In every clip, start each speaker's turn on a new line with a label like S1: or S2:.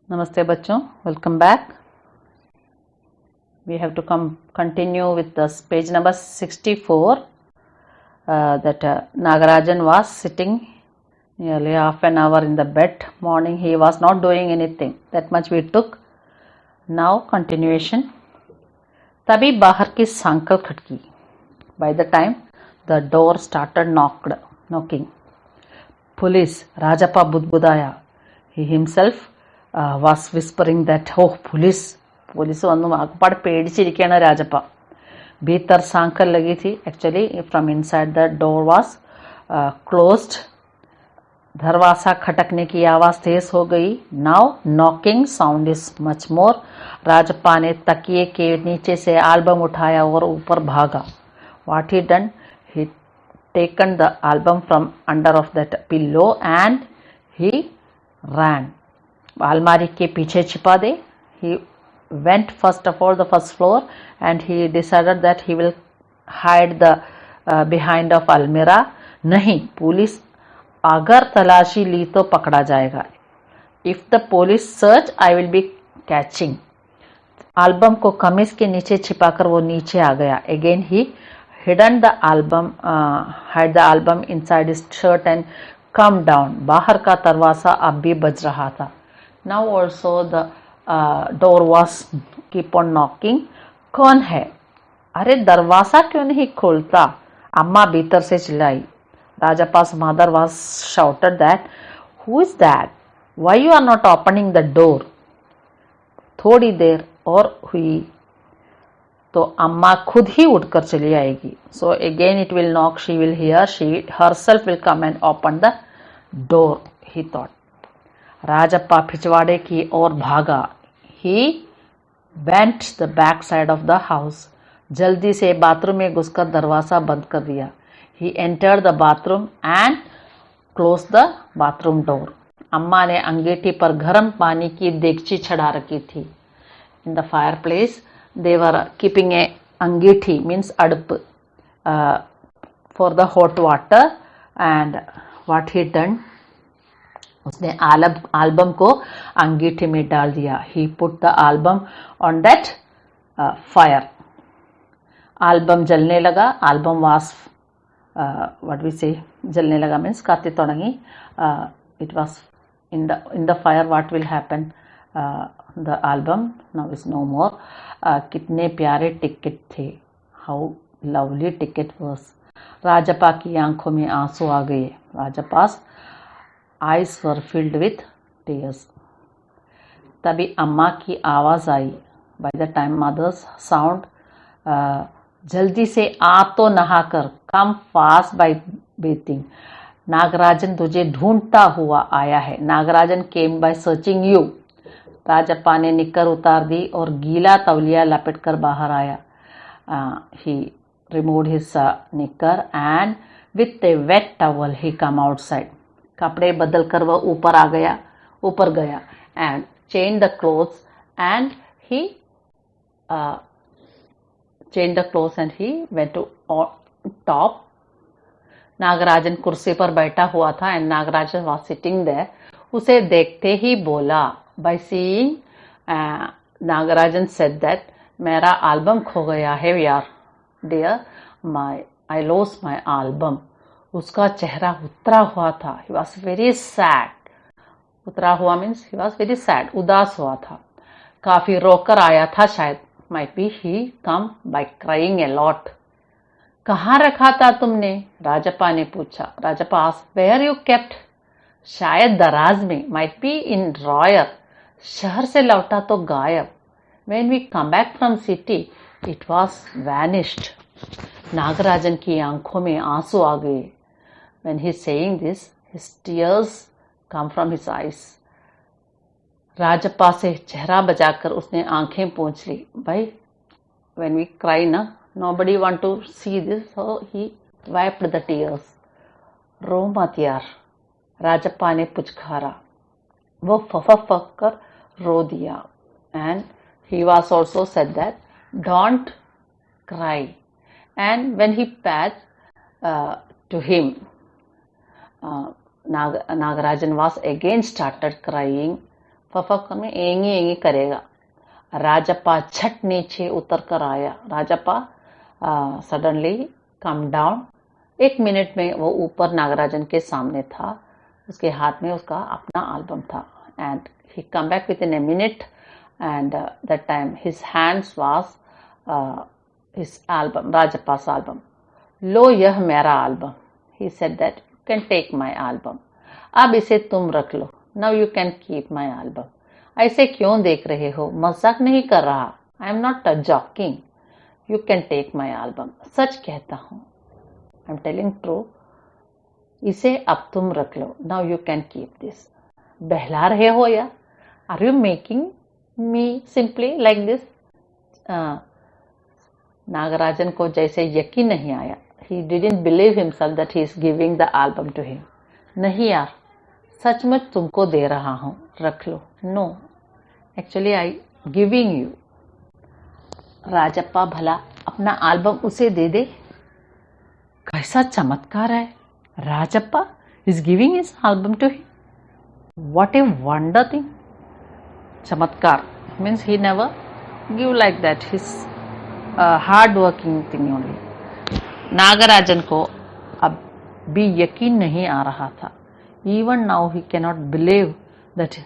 S1: Namaste bachon, welcome back. We have to continue with this page number 64 that Nagarajan was sitting nearly half an hour in the bed. Morning he was not doing anything. That much we took. Now continuation. तभी बाहर की सांकल खटकी. By the time the door started knocking. Police, Rajappa budbudaya. He himself was whispering that, oh, police വന്നു അപ്പാട് പേടിച്ചിരിക്കുകയാണ് രാജപ്പ. ഭീतर सांकल लगी थी. Actually from inside the door was closed. दरवाजा खटकने की आवाज तेज हो गई. Now knocking sound is much more. Rajappa ने तकिए के नीचे से एल्बम उठाया और ऊपर भागा. What he done? He taken the album from under of that pillow and he ran. अलमारी के पीछे छिपा दे. He went first of all the first floor and he decided that he will hide the behind of almirah. नहीं, police अगर तलाशी ली तो पकड़ा जाएगा. If the police search, I will be catching. Album को कमीज के नीचे छिपाकर वो नीचे आ गया. Again he hid the album inside his shirt and come down. बाहर का दरवाजा अब भी बज रहा था. Now also the door was keep on knocking. कौन है? अरे दरवाजा क्यों नहीं खोलता? अम्मा भीतर से चिल्लाई. Rajappa's mother was shouted that, who is that? Why you are not opening the door? थोड़ी देर और हुई तो अम्मा खुद ही उठकर चली आएगी. So again it will knock, she will hear, she herself will come and open the door, he thought. Rajappa पिछवाड़े की ओर भागा. He went the back side of the house. जल्दी से बाथरूम में घुसकर दरवाजा बंद कर दिया. He entered the bathroom and closed the bathroom door. अम्मा ने अंगीठी पर गर्म पानी की देगची चढ़ा रखी थी. In the fireplace they were keeping a अंगीठी means अड़प for the hot water. And what he done? उसने एल्बम को अंगीठी में डाल दिया. He put the album on that fire. Album जलने लगा. Album was what we say जलने लगा means काते तोड़ंगी. It was in the fire. What will happen? The album now is no more. कितने प्यारे टिकट थे. How lovely ticket was. Rajappa की आंखों में आंसू आ गए. राजप्पा's eyes were filled with tears. तभी अम्मा की आवाज आई. By the time mother's sound, जल्दी से आ तो नहाकर. Come fast by bathing. Nagarajan तुझे ढूंढता हुआ आया है. Nagarajan came by searching you. Rajappa ने निक्कर उतार दी और गीला तौलिया लपेट कर बाहर आया. He removed his knicker and with a wet towel he come outside. कपड़े बदल कर वह ऊपर गया and changed the clothes and he went to top. Nagarajan कुर्सी पर बैठा हुआ था and Nagarajan was sitting there. उसे देखते ही बोला. By seeing Nagarajan said that मेरा एल्बम खो गया है यार. Dear, I lost my album. उसका चेहरा उतरा हुआ था. He was very sad. उतरा हुआ means he was very sad. उदास हुआ था. काफी रोकर आया था शायद. Might be he come by crying a lot. कहाँ रखा था तुमने? राजप्पा ने पूछा. Rajappa asked, where you kept? शायद दराज में. Might be in drawer. शहर से लौटा तो गायब. When we come back from city, it was vanished. Nagarajan की आंखों में आंसू आ गए. When he is saying this, his tears come from his eyes. Rajappa से चेहरा बचाकर उसने आंखें पोंछ ली. भाई, when we cry ना, nobody want to see this, so he wiped the tears. रो मत यार. राजप्पा ने पुचकारा. वो फफक कर रो दिया. And he was also said that don't cry. And when he passed to him, Nagarajan was again started crying फफक में angry angry करेगा। राजप्पा झट नीचे उतर कर आया। Rajappa suddenly come down. 1 minute में वो ऊपर नागराजन के सामने था। उसके हाथ में उसका अपना एल्बम था। And he come back with in a minute and that time his hands was his album, Rajappa's album. लो यह मेरा album. He said that you can take my album. अब इसे तुम रख लो। Now you can keep my album. ऐसे क्यों देख रहे हो? मजाक नहीं कर रहा। I am not joking. You can take my album. सच कहता हूं। I am telling true. इसे अब तुम रख लो। Now you can keep this. बहला रहे हो या? Are you making me simply like this? Nagarajan को जैसे यकीन नहीं आया। He didn't believe himself that he is giving the album to him. नहीं यार, सचमुच तुमको दे रहा हूं, रख लो। No, actually I giving you. Rajappa भला अपना एल्बम उसे दे दे? कैसा चमत्कार है! Rajappa is giving his album to him. What a wonder thing! चमत्कार means he never give like that. His hard working thing only. Nagarajan को अब भी यकीन नहीं आ रहा था। Even now he cannot believe that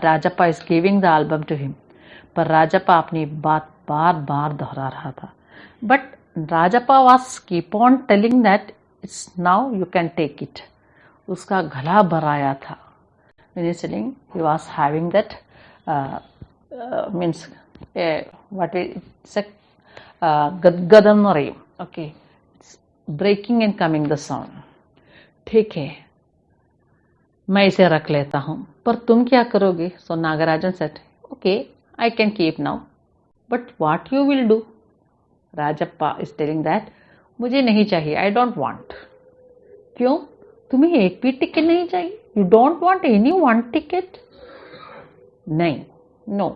S1: Rajappa is giving the album to him. पर राजप्पा अपनी बात बार बार दोहरा रहा था। But Rajappa was keep on telling that it's now you can take it. उसका गला भराया था। Meaning he was having that means what we say गदगदन रही। Okay. Breaking and coming the sound. ठीक है, मैं इसे रख लेता हूं, पर तुम क्या करोगे? So Nagarajan said okay I can keep now, but what you will do? Rajappa is telling that मुझे नहीं चाहिए। I don't want. क्यों? तुम्हें एक भी टिकट नहीं चाहिए? You don't want any one ticket? नहीं, नो।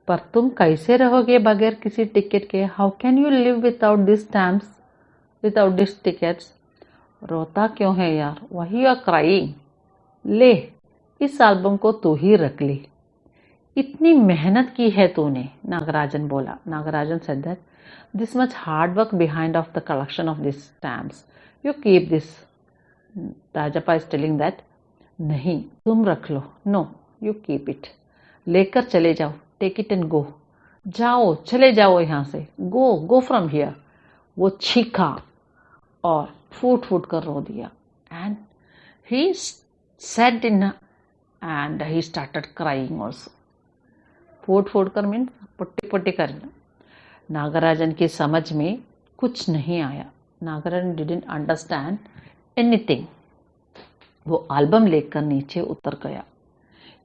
S1: पर तुम कैसे रहोगे बगैर किसी टिकट के? How can you live without this stamps, without this tickets? रोता क्यों है यार? वही यू आर क्राइंग। ले, इस एल्बम को तू ही रख ले। इतनी मेहनत की है तूने, नागराजन बोला। Nagarajan said that this much hard work behind of the collection of this stamps, you keep this. Rajappa is telling that नहीं, तुम रख लो। No, you keep it. लेकर चले जाओ। Take it and go. जाओ, चले जाओ यहां से। Go from here. वो चीखा और फूट फूट कर रो दिया। And he said in and he started crying also. फूट फूट कर मीन्स पुट्टी पुट्टी करना। नागराजन की समझ में कुछ नहीं आया। Nagarajan didn't understand anything. वो एल्बम लेकर नीचे उतर गया।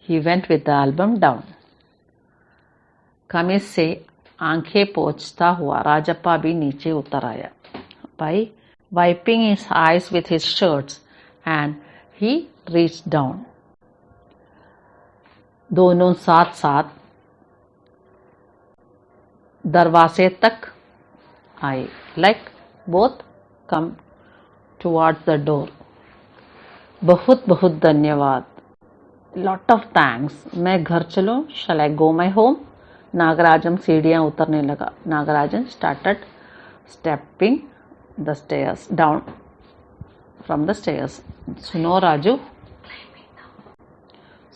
S1: He went with the album down. कमीज से आंखें पोंछता हुआ राजप्पा भी नीचे उतर आया। by wiping his eyes with his shirts and he reached down. दोनों साथ साथ दरवाजे तक आए। like both come towards the door. बहुत बहुत धन्यवाद। lot of thanks. मैं घर चलूं? shall I go my home? Nagarajan सीढ़ियां उतरने लगा। Nagarajan started stepping the stairs down from the stairs. सुनो राजू,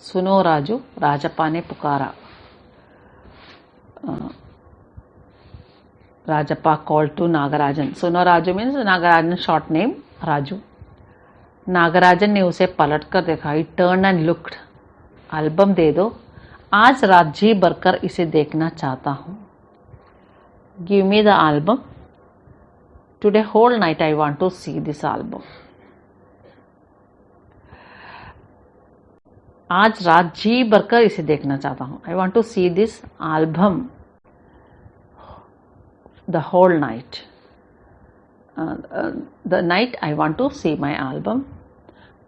S1: सुनो राजू, राजप्पा ने पुकारा। Rajappa called to Nagarajan. सुनो Raju means Nagarajan short name Raju. Nagarajan ने उसे पलट कर देखा। He turn and looked. Album दे दो, आज रात जी भरकर इसे देखना चाहता हूं। Give me the album. Today whole night I want to see this album. आज रात जी भरकर इसे देखना चाहता हूं। I want to see this album the whole night. The night I want to see my album.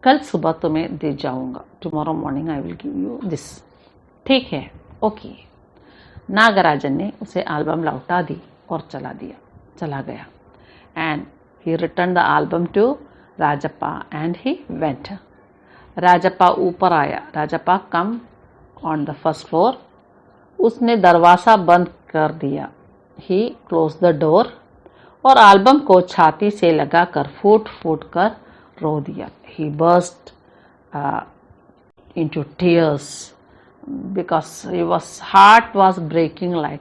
S1: कल सुबह तुम्हें दे जाऊंगा। Tomorrow morning I will give you this. ठीक है, ओके। नागराजन ने उसे एल्बम लौटा दी और चला गया। And he return the album to Rajappa and he went. Rajappa ऊपर आया। राजप्पा कम on the first floor. उसने दरवाज़ा बंद कर दिया. He closed the door. और एल्बम को छाती से लगाकर फूट फूट कर रो दिया. He burst into tears because his heart was breaking like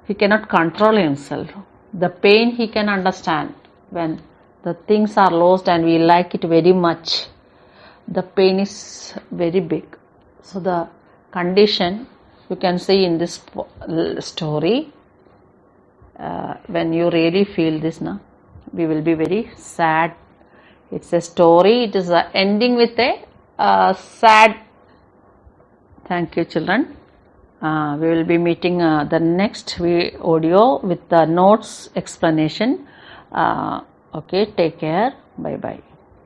S1: he cannot control himself. The pain he can understand when the things are lost and we like it very much. The pain is very big. So the condition you can see in this story, when you really feel this, we will be very sad. It's a story. It is ending with a sad. Thank you, children. We will be meeting the next audio with the notes explanation. Okay, take care. Bye bye.